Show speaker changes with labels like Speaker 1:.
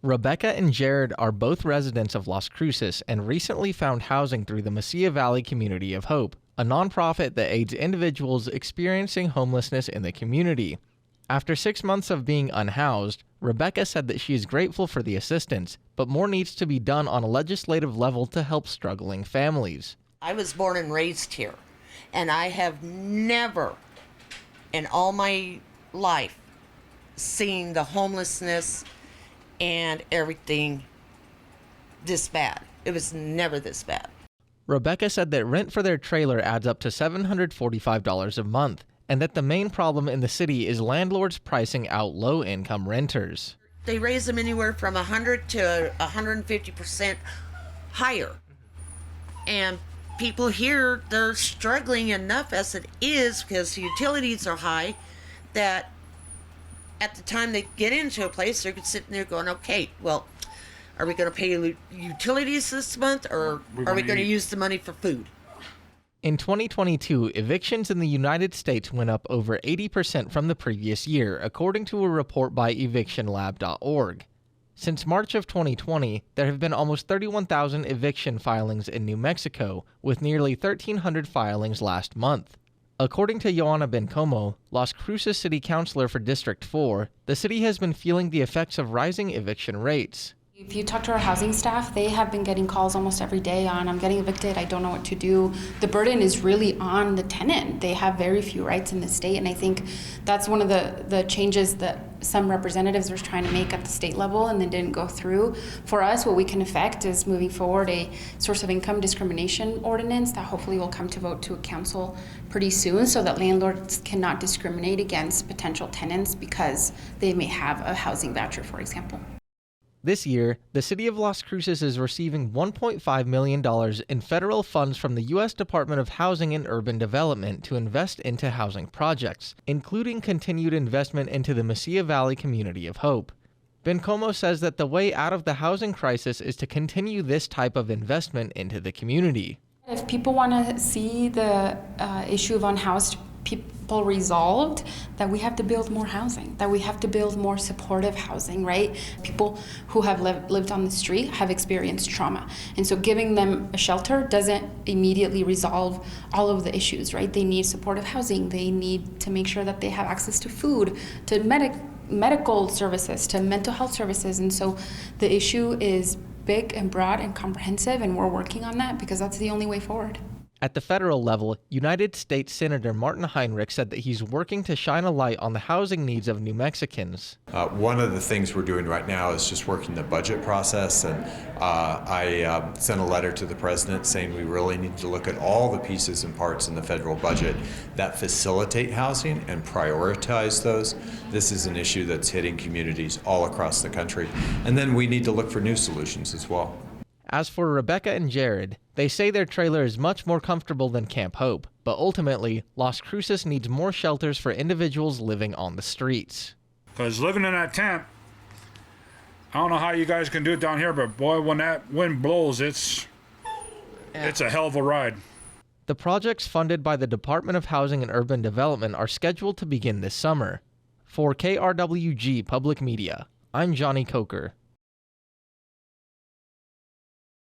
Speaker 1: Rebecca and Jared are both residents of Las Cruces and recently found housing through the Mesilla Valley Community of Hope, a nonprofit that aids individuals experiencing homelessness in the community. After 6 months of being unhoused, Rebecca said that she is grateful for the assistance, but more needs to be done on a legislative level to help struggling families.
Speaker 2: I was born and raised here, and I have never in all my life seen the homelessness and everything this bad. It was never this bad.
Speaker 1: Rebecca said that rent for their trailer adds up to $745 a month, and that the main problem in the city is landlords pricing out low-income renters.
Speaker 2: They raise them anywhere from 100 to 150% higher. And people here, they're struggling enough as it is because the utilities are high that at the time they get into a place, they're sitting there going, okay, well, are we going to pay utilities this month, or are we going to use the money for food?
Speaker 1: In 2022, evictions in the United States went up over 80% from the previous year, according to a report by evictionlab.org. Since March of 2020, there have been almost 31,000 eviction filings in New Mexico, with nearly 1,300 filings last month. According to Joanna Bencomo, Las Cruces City Councilor for District 4, the city has been feeling the effects of rising eviction rates.
Speaker 3: If you talk to our housing staff, they have been getting calls almost every day on, I'm getting evicted, I don't know what to do. The burden is really on the tenant. They have very few rights in the state, and I think that's one of the changes that some representatives were trying to make at the state level and then didn't go through. For us, what we can affect is moving forward a source of income discrimination ordinance that hopefully will come to vote to a council pretty soon, so that landlords cannot discriminate against potential tenants because they may have a housing voucher, for example.
Speaker 1: This year, the City of Las Cruces is receiving $1.5 million in federal funds from the U.S. Department of Housing and Urban Development to invest into housing projects, including continued investment into the Mesilla Valley Community of Hope. Bencomo says that the way out of the housing crisis is to continue this type of investment into the community.
Speaker 3: If people want to see the issue of unhoused people resolved, that we have to build more housing, that we have to build more supportive housing, right? People who have lived on the street have experienced trauma. And so giving them a shelter doesn't immediately resolve all of the issues, right? They need supportive housing. They need to make sure that they have access to food, to medical services, to mental health services. And so the issue is big and broad and comprehensive, and we're working on that because that's the only way forward.
Speaker 1: At the federal level, United States Senator Martin Heinrich said that he's working to shine a light on the housing needs of New Mexicans.
Speaker 4: One of the things we're doing right now is just working the budget process, and I sent a letter to the president saying we really need to look at all the pieces and parts in the federal budget that facilitate housing and prioritize those. This is an issue that's hitting communities all across the country, and then we need to look for new solutions as well.
Speaker 1: As for Rebecca and Jared, they say their trailer is much more comfortable than Camp Hope, but ultimately, Las Cruces needs more shelters for individuals living on the streets.
Speaker 5: Because living in that tent, I don't know how you guys can do it down here, but boy, when that wind blows, it's a hell of a ride.
Speaker 1: The projects funded by the Department of Housing and Urban Development are scheduled to begin this summer. For KRWG Public Media, I'm Jonny Coker.